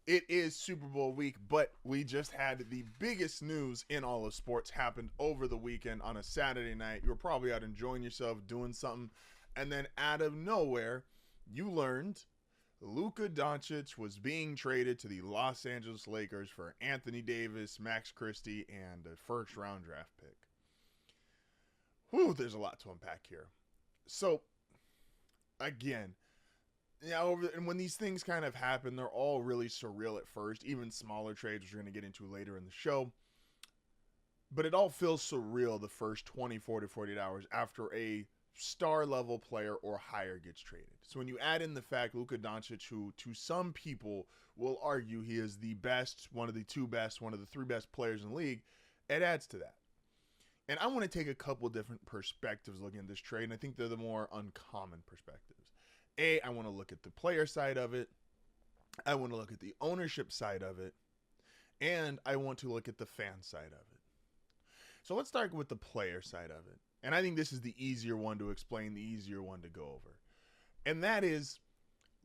It is Super Bowl week, but we just had the biggest news in all of sports happened over the weekend on a Saturday night. You were probably out enjoying yourself, doing something, and then out of nowhere, you learned Luka Doncic was being traded to the Los Angeles Lakers for Anthony Davis, Max Christie, and a first-round draft pick. Whew, there's a lot to unpack here. So, again, and when these things kind of happen, they're all really surreal at first, even smaller trades, which we're going to get into later in the show. But it all feels surreal the first 24 to 48 hours after a star-level player or higher gets traded. So when you add in the fact Luka Doncic, who to some people will argue he is the best, one of the two best, one of the three best players in the league, it adds to that. And I want to take a couple different perspectives looking at this trade, and I think they're the more uncommon perspectives. I want to look at the player side of it. I want to look at the ownership side of it. And I want to look at the fan side of it. So let's start with the player side of it. And I think this is the easier one to explain, the easier one to go over. And that is,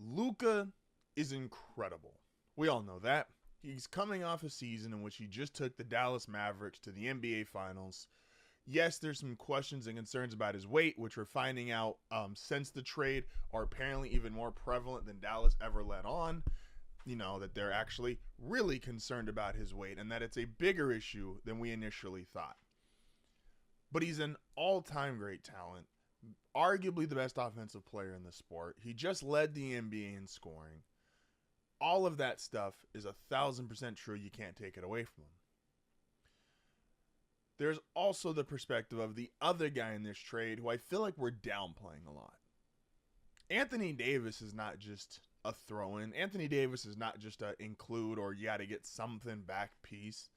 Luka is incredible. We all know that. He's coming off a season in which he just took the Dallas Mavericks to the NBA Finals. Yes, there's some questions and concerns about his weight, which we're finding out since the trade are apparently even more prevalent than Dallas ever let on. You know, that they're actually really concerned about his weight and that it's a bigger issue than we initially thought. But he's an all-time great talent, arguably the best offensive player in the sport. He just led the NBA in scoring. All of that stuff is 1,000% true. You can't take it away from him. There's also the perspective of the other guy in this trade who I feel like we're downplaying a lot. Anthony Davis is not just a throw-in. Anthony Davis is not just a include or you got to get something back piece.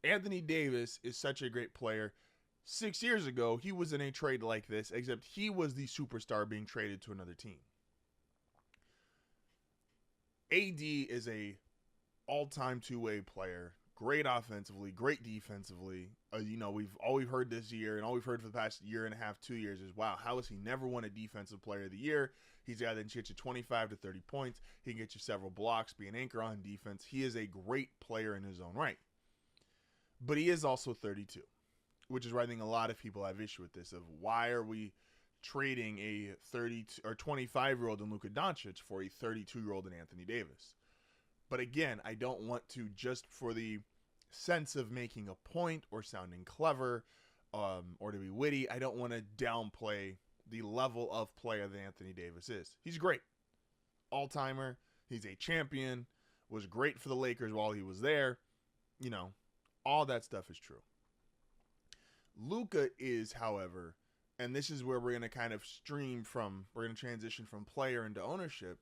Anthony Davis is such a great player. 6 years ago, he was in a trade like this, except he was the superstar being traded to another team. AD is a all-time two-way player. Great offensively, great defensively. All we've heard this year and all we've heard for the past year and a half, 2 years is, wow, how has he never won a defensive player of the year? He's a guy that can get you 25 to 30 points. He can get you several blocks, be an anchor on defense. He is a great player in his own right. But he is also 32, which is why I think a lot of people have issue with this of why are we trading a 32 or 25-year-old in Luka Doncic for a 32-year-old in Anthony Davis. But again, I don't want to, just for the sense of making a point or sounding clever or to be witty, I don't want to downplay the level of player that Anthony Davis is. He's great. All-timer. He's a champion. Was great for the Lakers while he was there. You know, all that stuff is true. Luka is, however, and this is where we're going to kind of we're going to transition from player into ownership.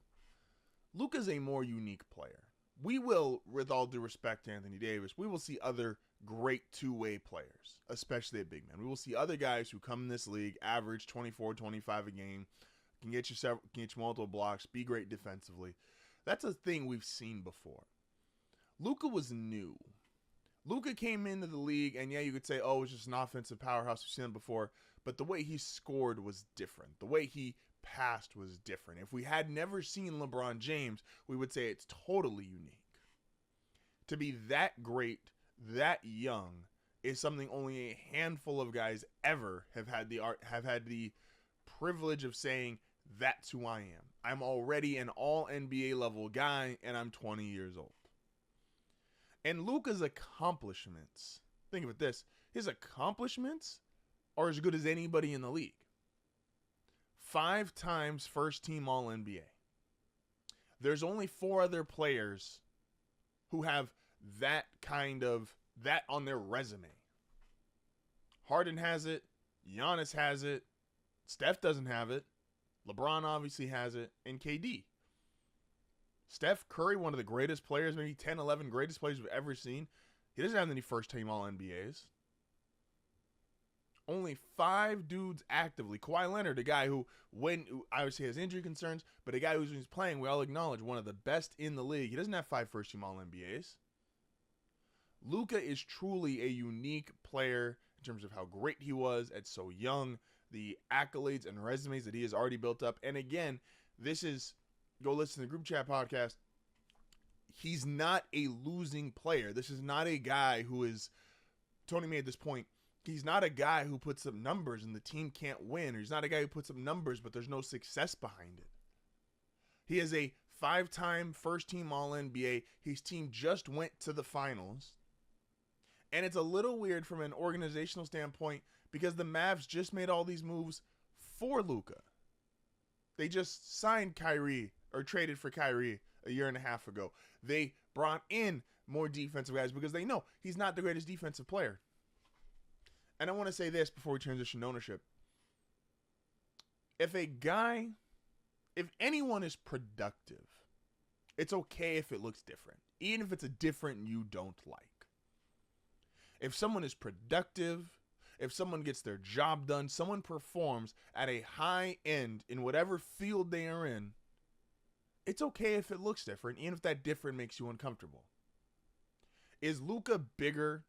Luka's a more unique player. We will, with all due respect to Anthony Davis, we will see other great two-way players, especially at big men. We will see other guys who come in this league, average 24, 25 a game, can get you multiple blocks, be great defensively. That's a thing we've seen before. Luka was new. Luka came into the league, and yeah, you could say, oh, it's just an offensive powerhouse. We've seen him before. But the way he scored was different. The way he passed was different. If we had never seen LeBron James, we would say it's totally unique. To be that great, that young, is something only a handful of guys ever have had the privilege of saying, that's who I am. I'm already an all NBA level guy, and I'm 20 years old. And Luka's accomplishments, think of it this, his accomplishments are as good as anybody in the league. 5 times first team all NBA. There's only 4 other players who have that on their resume. Harden has it. Giannis has it. Steph doesn't have it. LeBron obviously has it. And KD. Steph Curry, one of the greatest players, maybe 10, 11 greatest players we've ever seen. He doesn't have any first team all NBAs. Only 5 dudes actively. Kawhi Leonard, a guy who obviously has injury concerns, but a guy who's playing, we all acknowledge, one of the best in the league. He doesn't have 5 first team all NBAs. Luka is truly a unique player in terms of how great he was at so young, the accolades and resumes that he has already built up. And again, this is, go listen to the group chat podcast. he's not a losing player. This is not a guy who is, Tony made this point, he's not a guy who puts up numbers and the team can't win. Or he's not a guy who puts up numbers but there's no success behind it. He is a 5-time first-team All-NBA. His team just went to the finals. And it's a little weird from an organizational standpoint because the Mavs just made all these moves for Luka. They just signed Kyrie or traded for Kyrie a year and a half ago. They brought in more defensive guys because they know he's not the greatest defensive player. And I want to say this before we transition to ownership. If anyone is productive, it's okay if it looks different, even if it's a different you don't like. If someone is productive, if someone gets their job done, someone performs at a high end in whatever field they are in, it's okay if it looks different, even if that different makes you uncomfortable. Is Luka bigger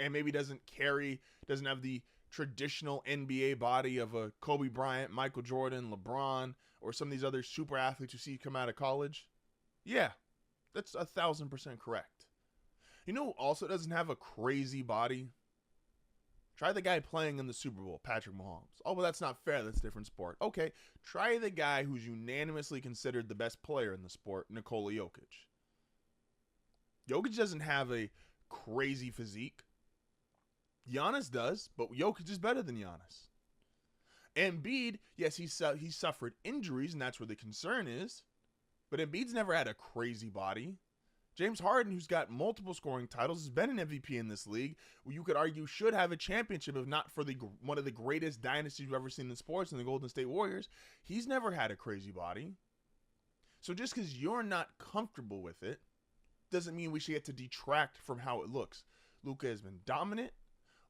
and maybe doesn't have the traditional NBA body of a Kobe Bryant, Michael Jordan, LeBron, or some of these other super athletes you see come out of college? Yeah, that's 1,000% correct. You know who also doesn't have a crazy body? Try the guy playing in the Super Bowl, Patrick Mahomes. Oh, well, that's not fair. That's a different sport. Okay, try the guy who's unanimously considered the best player in the sport, Nikola Jokic. Jokic doesn't have a crazy physique. Giannis does, but Jokic is better than Giannis. Embiid, yes, he suffered injuries, and that's where the concern is. But Embiid's never had a crazy body. James Harden, who's got multiple scoring titles, has been an MVP in this league, where you could argue should have a championship if not for one of the greatest dynasties we've ever seen in sports in the Golden State Warriors. He's never had a crazy body. So just because you're not comfortable with it doesn't mean we should get to detract from how it looks. Luka has been dominant.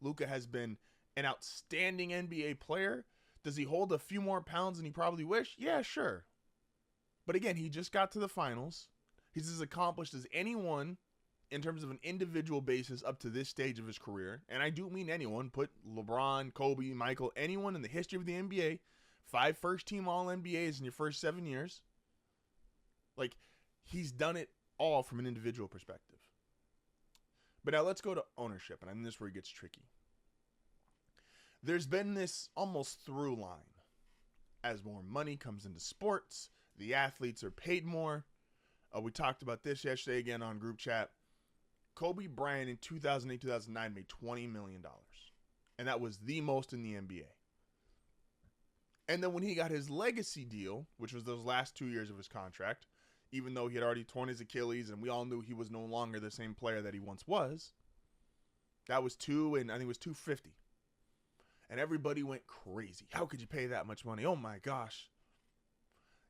Luka has been an outstanding NBA player. Does he hold a few more pounds than he probably wished? Yeah, sure. But again, he just got to the finals. He's as accomplished as anyone in terms of an individual basis up to this stage of his career. And I do mean anyone. Put LeBron, Kobe, Michael, anyone in the history of the NBA. 5 first-team All-NBAs in your first 7 years. Like, he's done it all from an individual perspective. But now let's go to ownership. And I think this is where it gets tricky. There's been this almost through line. As more money comes into sports, the athletes are paid more. We talked about this yesterday again on group chat. Kobe Bryant in 2008-2009 made $20 million. And that was the most in the NBA. And then when he got his legacy deal, which was those last 2 years of his contract, even though he had already torn his Achilles and we all knew he was no longer the same player that he once was, that was $250. And everybody went crazy. How could you pay that much money? Oh my gosh.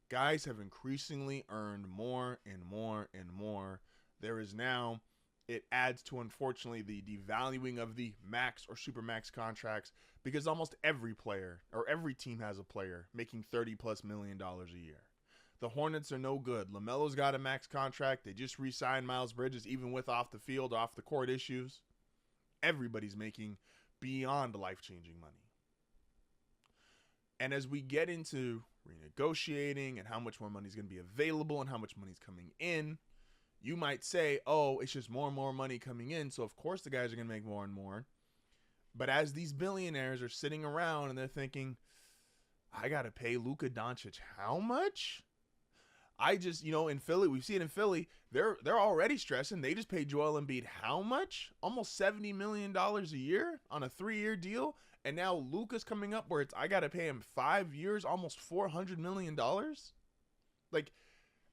Guys have increasingly earned more and more and more. There is now, it adds to, unfortunately, the devaluing of the max or supermax contracts because almost every player or every team has a player making $30+ million a year. The Hornets are no good. LaMelo's got a max contract. They just re-signed Miles Bridges, even with off the field, off the court issues. Everybody's making beyond life-changing money. And as we get into renegotiating and how much more money is going to be available and how much money is coming in, you might say, oh, it's just more and more money coming in, so of course the guys are going to make more and more. But as these billionaires are sitting around and they're thinking, I got to pay Luka Doncic how much? I just, in Philly, we've seen in Philly, they're already stressing. They just paid Joel Embiid how much? Almost $70 million a year on a 3-year deal. And now Luka's coming up where I got to pay him 5 years, almost $400 million. Like,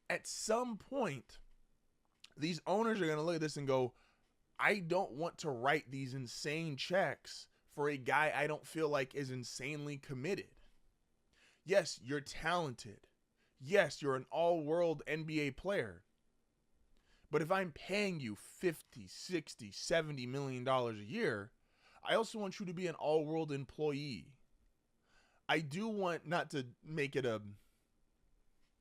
at some point, these owners are going to look at this and go, I don't want to write these insane checks for a guy I don't feel like is insanely committed. Yes, you're talented. Yes, you're an all-world NBA player. But if I'm paying you $50, $60, $70 million a year, I also want you to be an all-world employee. I do want not to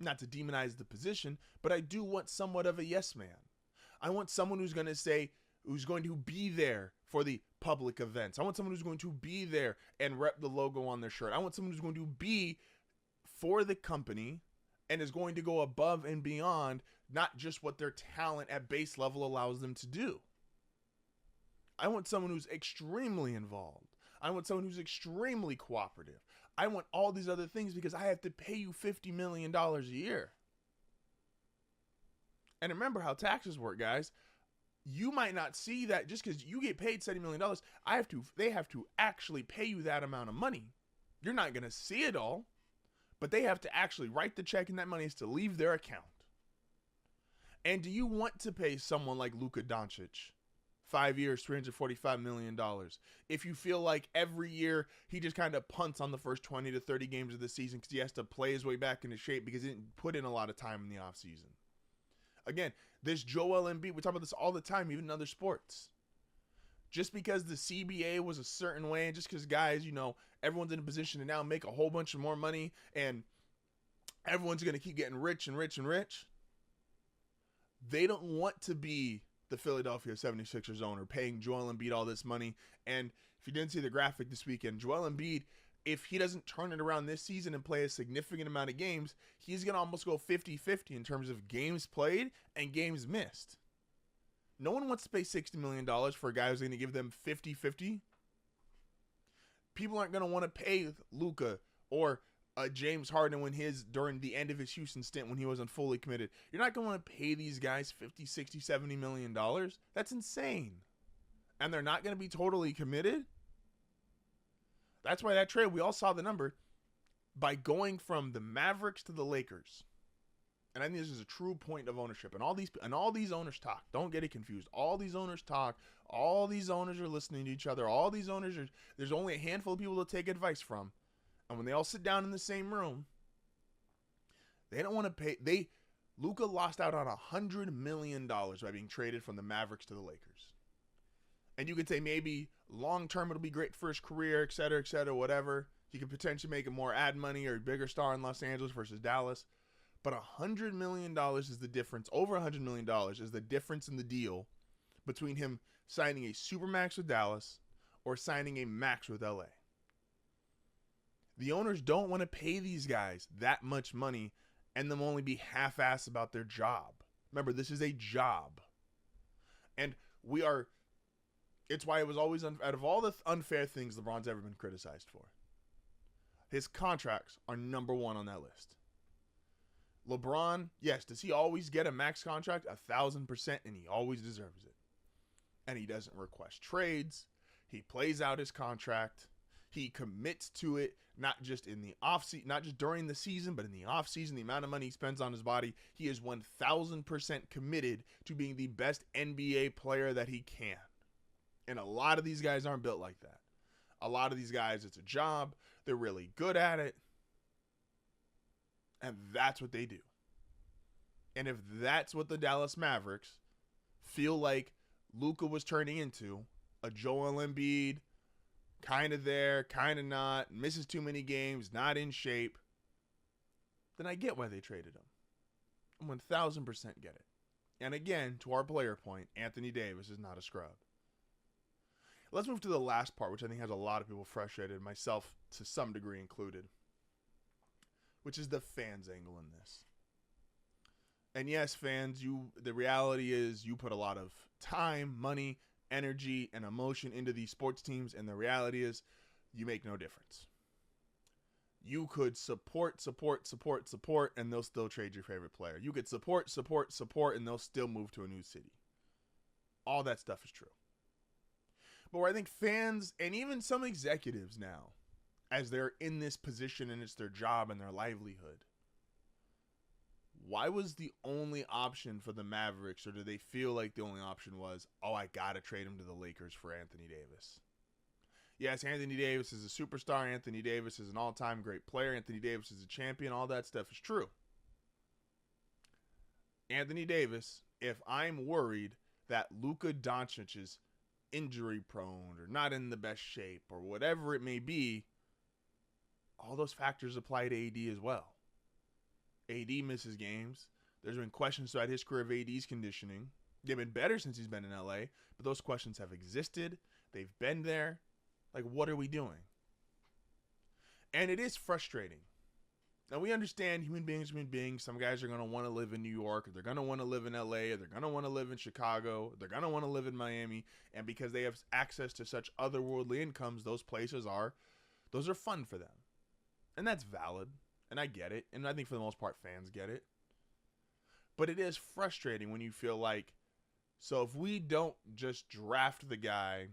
demonize the position, but I do want somewhat of a yes man. I want someone who's going to be there for the public events. I want someone who's going to be there and rep the logo on their shirt. I want someone who's going to be for the company and is going to go above and beyond not just what their talent at base level allows them to do. I want someone who's extremely involved. I want someone who's extremely cooperative. I want all these other things because I have to pay you $50 million a year. And remember how taxes work, guys. You might not see that just because you get paid $70 million. They have to actually pay you that amount of money. You're not going to see it all, but they have to actually write the check, and that money is to leave their account. And do you want to pay someone like Luka Doncic 5 years, $345 million, if you feel like every year he just kind of punts on the first 20 to 30 games of the season because he has to play his way back into shape because he didn't put in a lot of time in the offseason? Again, this Joel Embiid, we talk about this all the time, even in other sports. Just because the CBA was a certain way, and just because guys, everyone's in a position to now make a whole bunch of more money, and everyone's going to keep getting rich and rich and rich, they don't want to be the Philadelphia 76ers owner paying Joel Embiid all this money. And if you didn't see the graphic this weekend, Joel Embiid, if he doesn't turn it around this season and play a significant amount of games, he's going to almost go 50-50 in terms of games played and games missed. No one wants to pay $60 million for a guy who's going to give them 50-50. People aren't going to want to pay Luka or James Harden during the end of his Houston stint when he wasn't fully committed. You're not going to want to pay these guys 50, 60, $70 million. That's insane. And they're not going to be totally committed. That's why that trade, we all saw the number, by going from the Mavericks to the Lakers. And I think this is a true point of ownership. And all these owners talk. Don't get it confused. All these owners talk. All these owners are listening to each other. All these owners there's only a handful of people to take advice from. And when they all sit down in the same room, they don't want to pay. Luka lost out on $100 million by being traded from the Mavericks to the Lakers. And you could say maybe long-term it'll be great for his career, et cetera, whatever. He could potentially make more ad money or a bigger star in Los Angeles versus Dallas. But $100 million is the difference. Over $100 million is the difference in the deal between him signing a supermax with Dallas or signing a max with LA. The owners don't want to pay these guys that much money and them only be half-assed about their job. Remember, this is a job. And it's why it was always, out of all the unfair things LeBron's ever been criticized for, his contracts are number one on that list. LeBron, yes, does he always get a max contract? 1,000%, and he always deserves it. And he doesn't request trades. He plays out his contract. He commits to it, not just in the offseason, not just during the season, but in the offseason, the amount of money he spends on his body. He is 1,000% committed to being the best NBA player that he can. And a lot of these guys aren't built like that. A lot of these guys, it's a job. They're really good at it. And that's what they do. And if that's what the Dallas Mavericks feel like Luka was turning into, a Joel Embiid, kind of there, kind of not, misses too many games, not in shape, then I get why they traded him. I 1,000% get it. And again, to our player point, Anthony Davis is not a scrub. Let's move to the last part, which I think has a lot of people frustrated, myself to some degree included, which is the fans angle in this. And yes, fans, the reality is you put a lot of time, money, energy, and emotion into these sports teams, and the reality is you make no difference. You could support, and they'll still trade your favorite player. You could support, and they'll still move to a new city. All that stuff is true. But where I think fans, and even some executives now, as they're in this position and it's their job and their livelihood, why was the only option for the Mavericks, or do they feel like the only option was, I got to trade him to the Lakers for Anthony Davis? Yes, Anthony Davis is a superstar. Anthony Davis is an all-time great player. Anthony Davis is a champion. All that stuff is true. Anthony Davis, if I'm worried that Luka Doncic is injury-prone or not in the best shape or whatever it may be, all those factors apply to AD as well. AD misses games. There's been questions throughout his career of AD's conditioning. They've been better since he's been in LA, but those questions have existed. They've been there. Like, what are we doing? And it is frustrating. Now, we understand human beings. Some guys are going to want to live in New York, or they're going to want to live in LA, or they're going to want to live in Chicago, or they're going to want to live in Miami. And because they have access to such otherworldly incomes, those are fun for them. And that's valid. And I get it. And I think for the most part, fans get it. But it is frustrating when you feel like, so if we don't just draft the guy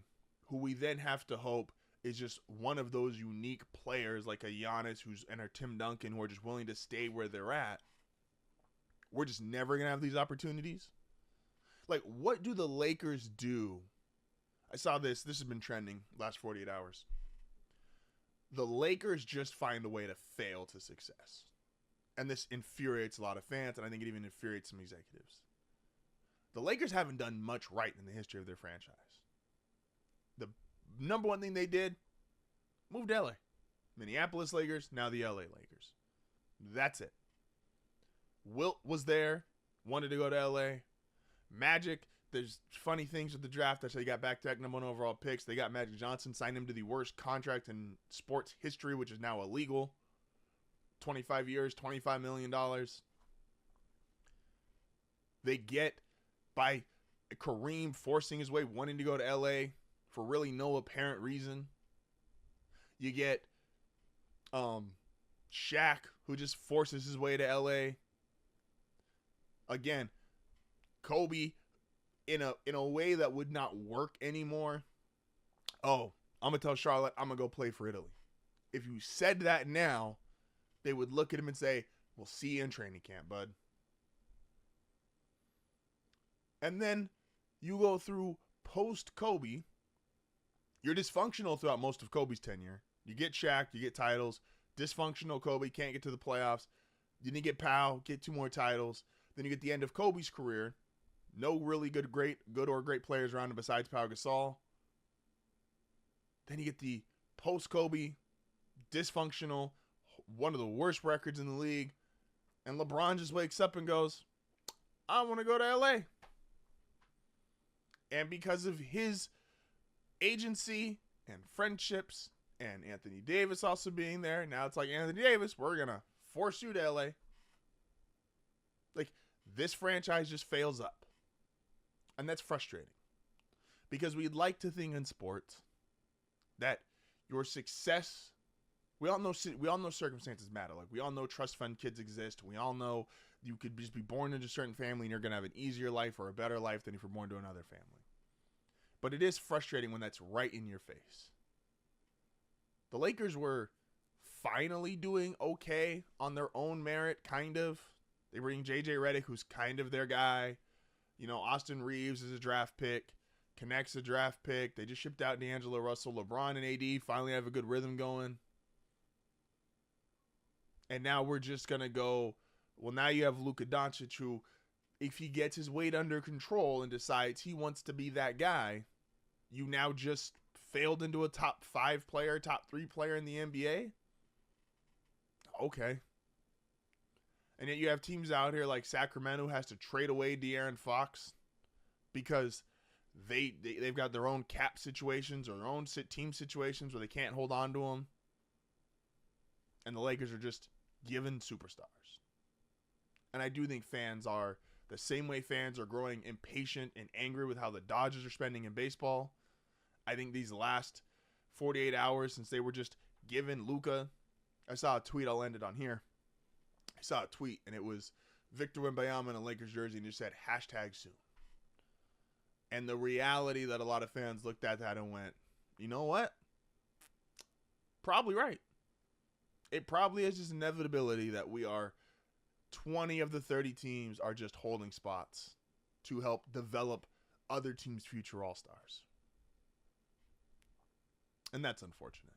who we then have to hope is just one of those unique players like a Giannis and a Tim Duncan who are just willing to stay where they're at, we're just never going to have these opportunities. Like, what do the Lakers do? I saw this. This has been trending last 48 hours. The Lakers just find a way to fail to success. And this infuriates a lot of fans, and I think it even infuriates some executives. The Lakers haven't done much right in the history of their franchise. The number one thing they did, moved to LA. Minneapolis Lakers, now the LA Lakers. That's it. Wilt was there, wanted to go to LA. Magic, there's funny things with the draft. That's how they got back-to-back number one overall picks. They got Magic Johnson, signed him to the worst contract in sports history, which is now illegal. 25 years, $25 million. They get, by Kareem forcing his way, wanting to go to LA for really no apparent reason. You get Shaq, who just forces his way to LA. Again, Kobe, in a way that would not work anymore. Oh, I'm going to tell Charlotte I'm going to go play for Italy. If you said that now, they would look at him and say, we'll see you in training camp, bud. And then you go through post-Kobe. You're dysfunctional throughout most of Kobe's tenure. You get Shaq, you get titles. Dysfunctional Kobe, can't get to the playoffs. Then you get Powell, get 2 more titles. Then you get the end of Kobe's career. No really good or great players around him besides Pau Gasol. Then you get the post-Kobe, dysfunctional, one of the worst records in the league. And LeBron just wakes up and goes, I want to go to LA. And because of his agency and friendships and Anthony Davis also being there, now it's like, Anthony Davis, we're going to force you to LA. Like, this franchise just fails up. And that's frustrating. Because we'd like to think in sports that your success, we all know circumstances matter. Like, we all know trust fund kids exist. We all know you could just be born into a certain family and you're going to have an easier life or a better life than if you're born to another family. But it is frustrating when that's right in your face. The Lakers were finally doing okay on their own merit, kind of. They bring J.J. Redick, who's kind of their guy. You know, Austin Reeves is a draft pick. Connect's a draft pick. They just shipped out D'Angelo Russell. LeBron and AD finally have a good rhythm going. And now we're just going to go, well, now you have Luka Doncic, who, if he gets his weight under control and decides he wants to be that guy, you now just failed into a top 5 player, top 3 player in the NBA? Okay. And yet you have teams out here like Sacramento has to trade away De'Aaron Fox because they've got their own cap situations or their own team situations where they can't hold on to them. And the Lakers are just given superstars. And I do think fans are the same way fans are growing impatient and angry with how the Dodgers are spending in baseball. I think these last 48 hours since they were just given Luka, I saw a tweet, I'll end it on here. I saw a tweet and it was Victor Wembanyama in a Lakers jersey and just said #soon. And the reality that a lot of fans looked at that and went, you know what? Probably right. It probably is just inevitability that we are 20 of the 30 teams are just holding spots to help develop other teams' future all-stars. And that's unfortunate.